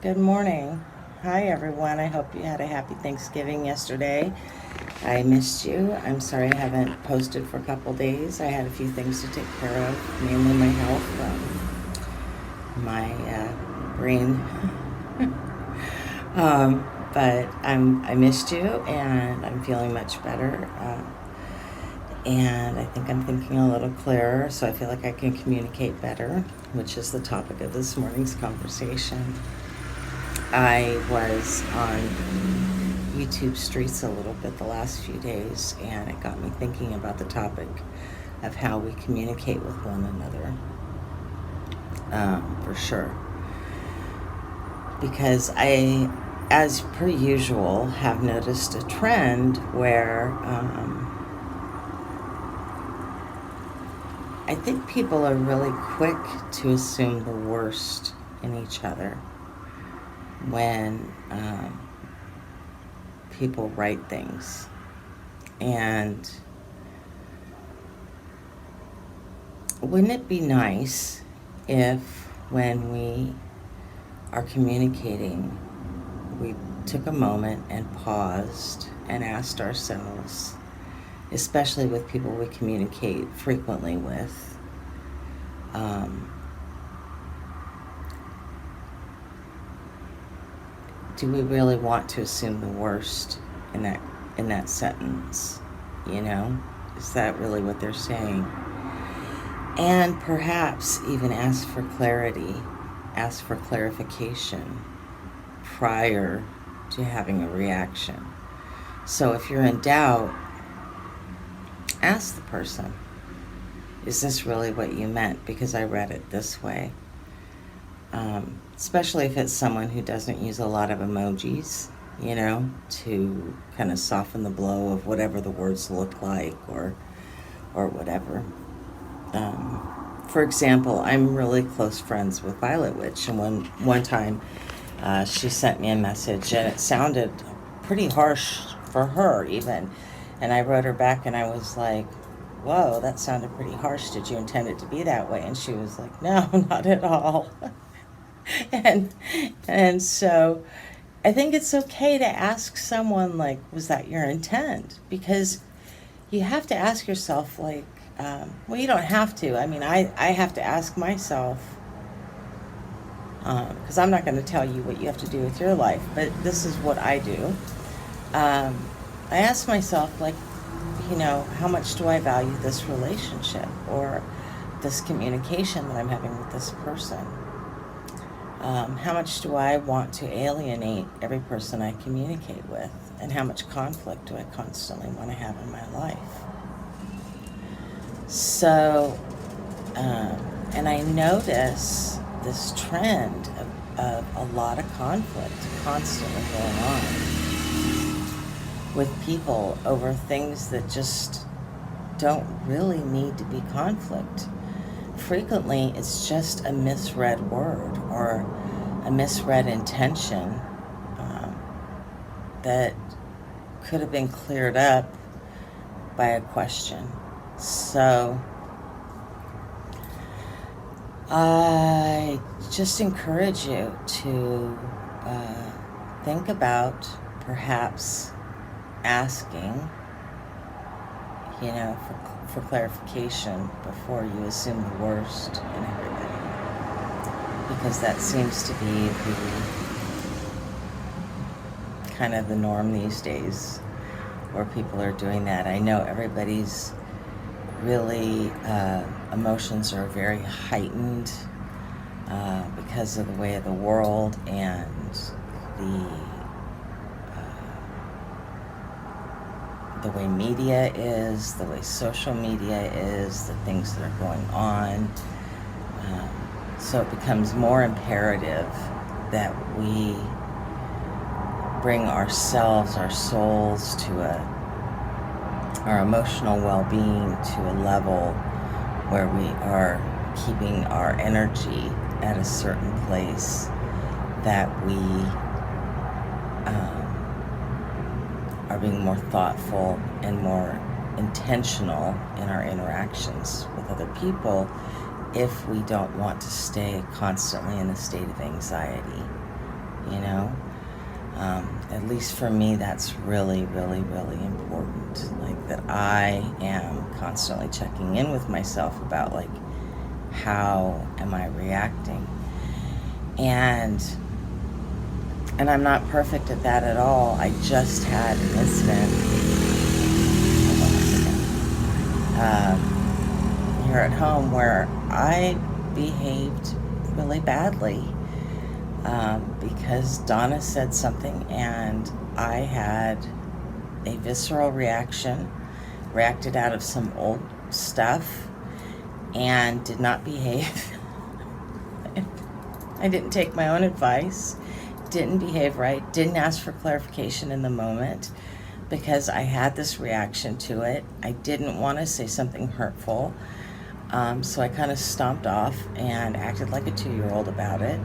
Good morning. Hi, everyone. I hope you had a happy Thanksgiving yesterday. I missed you. I'm sorry I haven't posted for a couple days. I had a few things to take care of, mainly my health, my brain. But I missed you, and I'm feeling much better. And I think I'm thinking a little clearer, so I feel like I can communicate better, which is the topic of this morning's conversation. I was on YouTube streets a little bit the last few days, and it got me thinking about the topic of how we communicate with one another, for sure. Because I, as per usual, have noticed a trend where I think people are really quick to assume the worst in each other when people write things. And wouldn't it be nice if when we are communicating, we took a moment and paused and asked ourselves, especially with people we communicate frequently with, do we really want to assume the worst in that sentence? You know, is that really what they're saying? And perhaps even ask for clarity, ask for clarification prior to having a reaction. So if you're in doubt, ask the person, is this really what you meant? Because I read it this way. Especially if it's someone who doesn't use a lot of emojis, to kind of soften the blow of whatever the words look like or whatever. For example, I'm really close friends with Violet Witch, and one time she sent me a message, and it sounded pretty harsh for her even. And I wrote her back, and I was like, whoa, that sounded pretty harsh. Did you intend it to be that way? And she was like, no, not at all. And so I think it's okay to ask someone, like, was that your intent? Because you have to ask yourself, like, well, you don't have to. I mean, I have to ask myself, because I'm not going to tell you what you have to do with your life, but this is what I do. I ask myself, like, how much do I value this relationship or this communication that I'm having with this person? How much do I want to alienate every person I communicate with? And how much conflict do I constantly want to have in my life? So, and I notice this trend of a lot of conflict constantly going on with people over things that just don't really need to be conflict. Frequently, it's just a misread word or a misread intention that could have been cleared up by a question. So I just encourage you to think about perhaps asking, for clarification before you assume the worst in everybody. Because that seems to be the kind of the norm these days, where people are doing that. I know everybody's really, emotions are very heightened because of the way of the world and the way media is, the way social media is, the things that are going on. So it becomes more imperative that we bring ourselves, our souls our emotional well-being to a level where we are keeping our energy at a certain place, that we are being more thoughtful and more intentional in our interactions with other people, if we don't want to stay constantly in a state of anxiety you know? At least for me, that's really, really, really important. Like, that I am constantly checking in with myself about, like, how am I reacting? And I'm not perfect at that at all. I just had an incident, hold on a second, here at home where I behaved really badly. Because Donna said something and I had a visceral reaction, reacted out of some old stuff, and did not behave. I didn't take my own advice, didn't behave right, didn't ask for clarification in the moment because I had this reaction to it. I didn't want to say something hurtful, so I kind of stomped off and acted like a 2-year-old about it.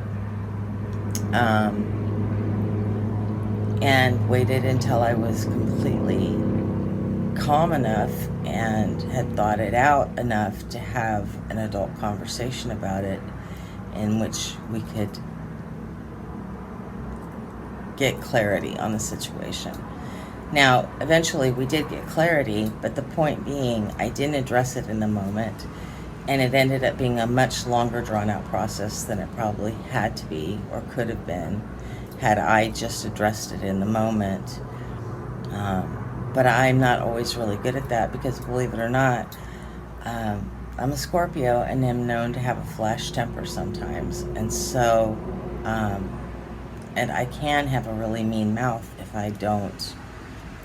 And waited until I was completely calm enough and had thought it out enough to have an adult conversation about it in which we could get clarity on the situation. Now, eventually we did get clarity, but the point being, I didn't address it in the moment, and it ended up being a much longer drawn out process than it probably had to be or could have been had I just addressed it in the moment. But I'm not always really good at that because, believe it or not, I'm a Scorpio and am known to have a flash temper sometimes. And so, and I can have a really mean mouth if I don't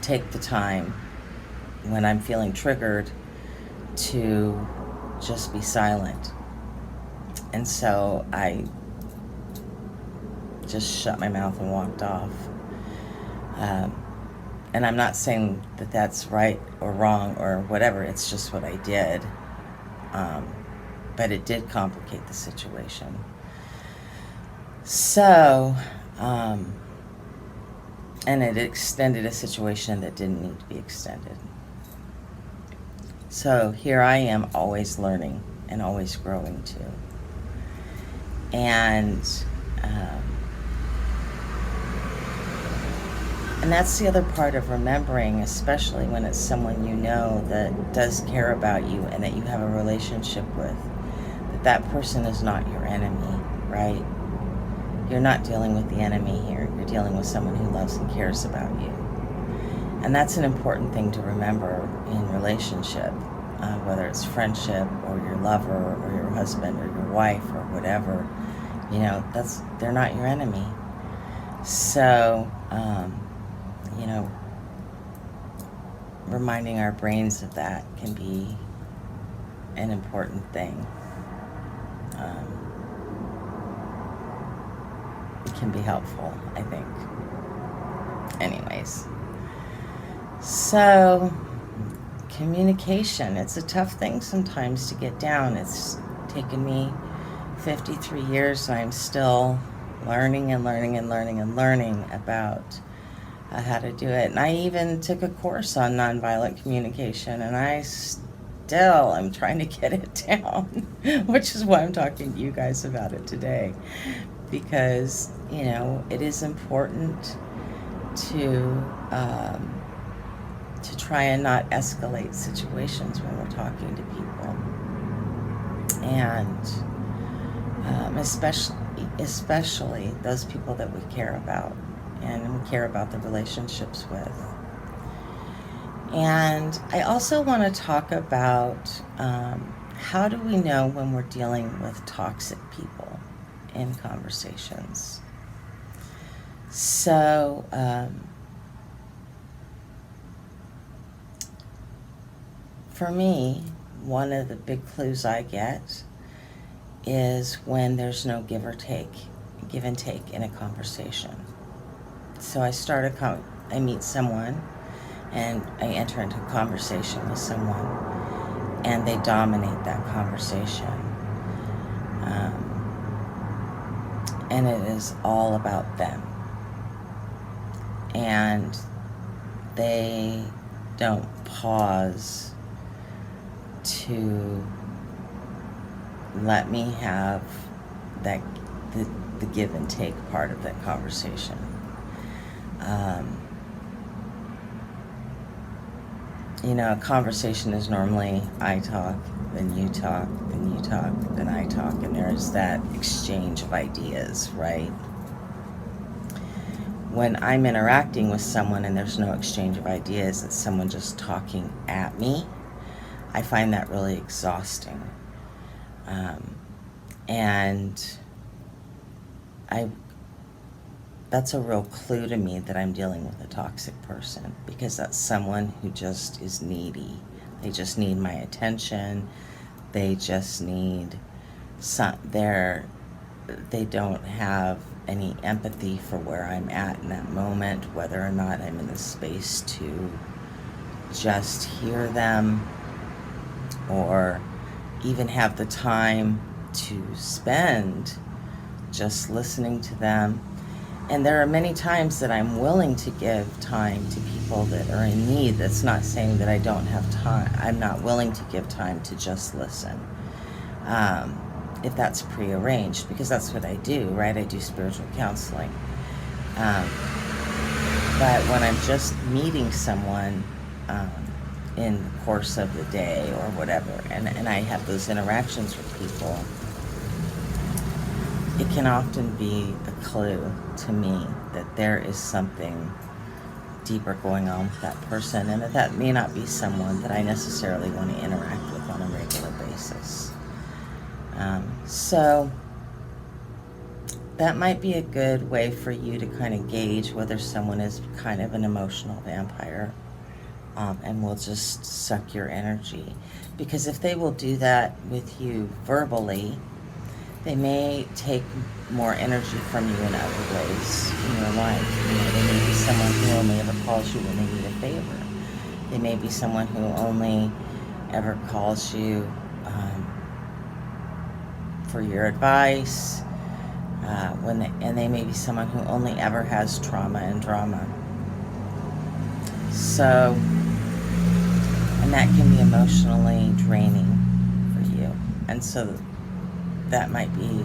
take the time when I'm feeling triggered to just be silent. And so I just shut my mouth and walked off. And I'm not saying that that's right or wrong or whatever, it's just what I did. But it did complicate the situation. So, and it extended a situation that didn't need to be extended. So here I am, always learning and always growing too. And that's the other part of remembering, especially when it's someone you know that does care about you and that you have a relationship with, that person is not your enemy, right? You're not dealing with the enemy here. You're dealing with someone who loves and cares about you. And that's an important thing to remember in relationship, whether it's friendship or your lover or your husband or your wife or whatever. You know, they're not your enemy. So, you know, reminding our brains of that can be an important thing. It can be helpful, I think. Anyways, so communication, it's a tough thing sometimes to get down. It's taken me 53 years and I'm still learning and learning and learning and learning about how to do it. And I even took a course on nonviolent communication, and I still am trying to get it down, which is why I'm talking to you guys about it today. Because, you know, it is important to try and not escalate situations when we're talking to people. And especially those people that we care about and we care about the relationships with. And I also want to talk about how do we know when we're dealing with toxic people in conversations. So for me, one of the big clues I get is when there's no give and take in a conversation. So I meet someone and I enter into a conversation with someone and they dominate that conversation. And it is all about them. And they don't pause to let me have the give and take part of that conversation. A conversation is normally I talk, then you talk, then you talk, then I talk, and there's that exchange of ideas, right? When I'm interacting with someone and there's no exchange of ideas, it's someone just talking at me, I find that really exhausting. And that's a real clue to me that I'm dealing with a toxic person, because that's someone who just is needy. They just need my attention. They just need they don't have any empathy for where I'm at in that moment, whether or not I'm in the space to just hear them or even have the time to spend just listening to them. And there are many times that I'm willing to give time to people that are in need. That's not saying that I don't have time. I'm not willing to give time to just listen. If that's prearranged, because that's what I do, right? I do spiritual counseling. But when I'm just meeting someone in the course of the day or whatever, and I have those interactions with people, it can often be a clue to me that there is something deeper going on with that person, and that may not be someone that I necessarily want to interact with on a regular basis. So that might be a good way for you to kind of gauge whether someone is kind of an emotional vampire and will just suck your energy. Because if they will do that with you verbally, they may take more energy from you in other ways in your life. They may be someone who only ever calls you when they need a favor. They may be someone who only ever calls you for your advice. And they may be someone who only ever has trauma and drama. So, and that can be emotionally draining for you. And so that might be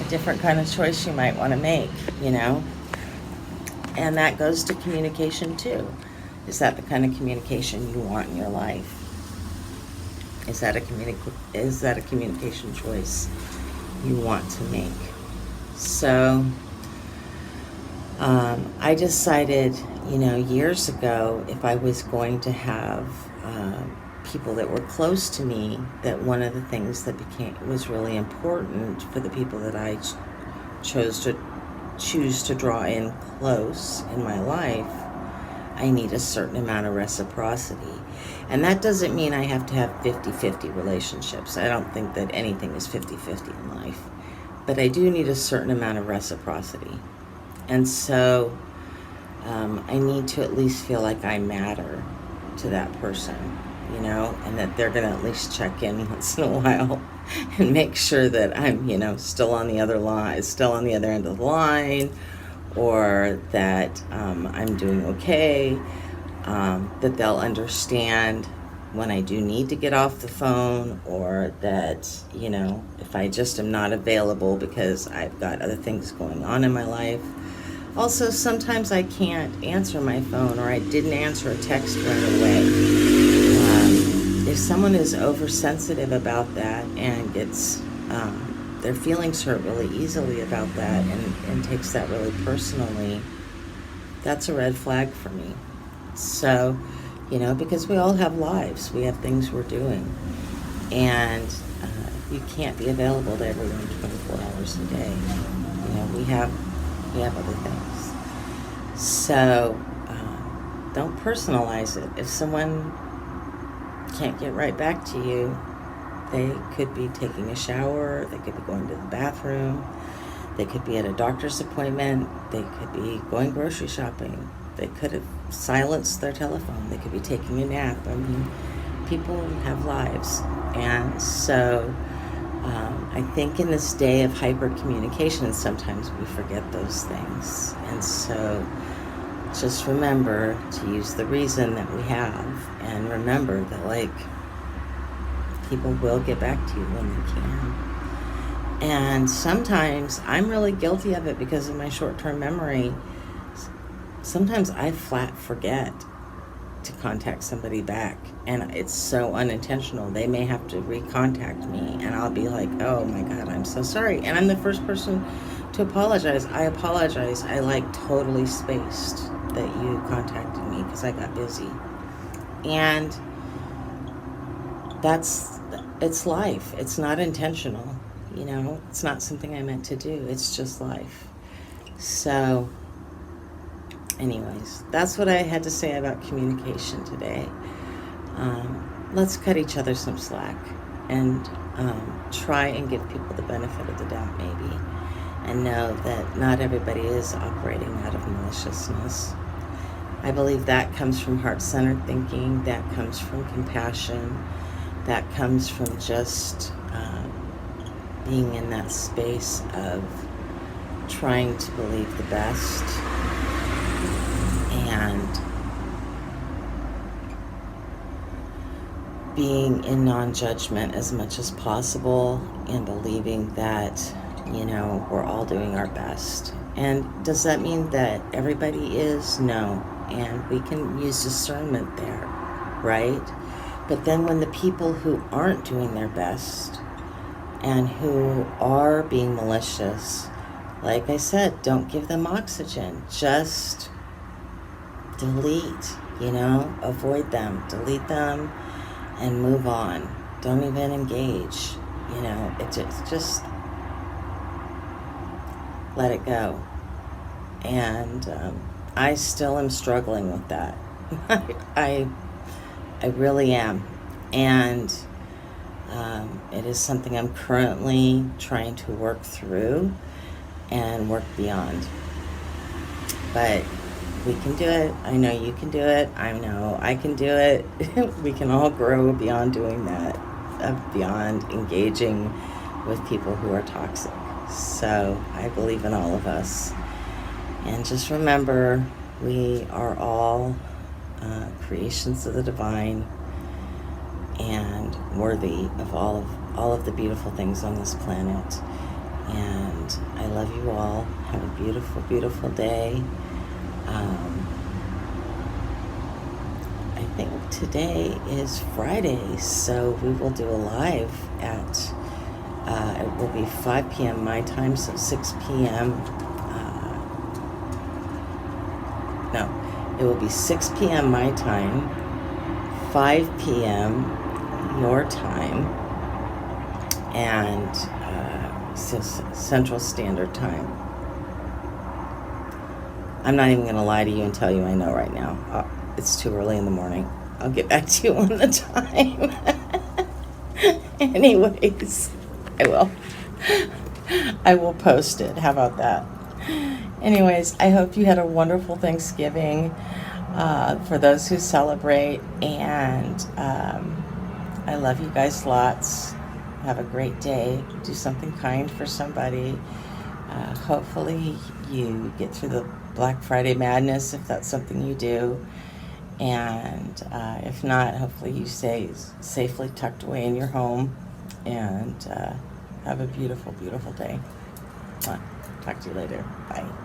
a different kind of choice you might want to make, And that goes to communication too. Is that the kind of communication you want in your life? Is that a communication choice you want to make? So I decided, years ago, if I was going to have people that were close to me, that one of the things that was really important for the people that I choose to draw in close in my life, I need a certain amount of reciprocity. And that doesn't mean I have to have 50-50 relationships. I don't think that anything is 50-50 in life. But I do need a certain amount of reciprocity. And so I need to at least feel like I matter to that person, and that they're going to at least check in once in a while and make sure that I'm, still on the other end of the line, or that I'm doing okay, that they'll understand when I do need to get off the phone, or that, if I just am not available because I've got other things going on in my life. Also, sometimes I can't answer my phone, or I didn't answer a text right away. If someone is oversensitive about that and gets their feelings hurt really easily about that and takes that really personally, that's a red flag for me. So, because we all have lives, we have things we're doing, and you can't be available to everyone 24 hours a day. We have other things. So don't personalize it. If someone can't get right back to you, they could be taking a shower, they could be going to the bathroom, they could be at a doctor's appointment, they could be going grocery shopping, they could have silenced their telephone, they could be taking a nap. I mean, people have lives. And so I think in this day of hyper communication, sometimes we forget those things. And so just remember to use the reason that we have, and remember that, like, people will get back to you when they can. And sometimes I'm really guilty of it because of my short-term memory. Sometimes I flat forget to contact somebody back, and it's so unintentional. They may have to recontact me, and I'll be like, oh my God, I'm so sorry. And I'm the first person to apologize. I apologize. I like totally spaced that you contacted me because I got busy. And it's life. It's not intentional. You know, it's not something I meant to do. It's just life. So anyways, that's what I had to say about communication today. Let's cut each other some slack and try and give people the benefit of the doubt, maybe, and know that not everybody is operating out of maliciousness. I believe that comes from heart-centered thinking, that comes from compassion, that comes from just being in that space of trying to believe the best and being in non-judgment as much as possible, and believing that, you know, we're all doing our best. And does that mean that everybody is? No. And we can use discernment there, right? But then when the people who aren't doing their best and who are being malicious, like I said, don't give them oxygen. Just delete, you know, avoid them, delete them, and move on. Don't even engage, you know, just let it go. And I still am struggling with that. I really am. And it is something I'm currently trying to work through and work beyond. But we can do it. I know you can do it. I know I can do it. We can all grow beyond doing that, beyond engaging with people who are toxic. So I believe in all of us. And just remember, we are all creations of the divine and worthy of all of the beautiful things on this planet. And I love you all. Have a beautiful, beautiful day. I think today is Friday, so we will do a live at, it will be 5 p.m. my time, so 6 p.m. No, it will be 6 p.m. my time, 5 p.m. your time, and Central Standard Time. I'm not even going to lie to you and tell you I know right now. It's too early in the morning. I'll get back to you on the time. Anyways, I will post it. How about that? Anyways, I hope you had a wonderful Thanksgiving for those who celebrate. And I love you guys lots. Have a great day. Do something kind for somebody. Hopefully you get through the Black Friday madness if that's something you do. And if not, hopefully you stay safely tucked away in your home. And have a beautiful, beautiful day. Talk to you later. Bye.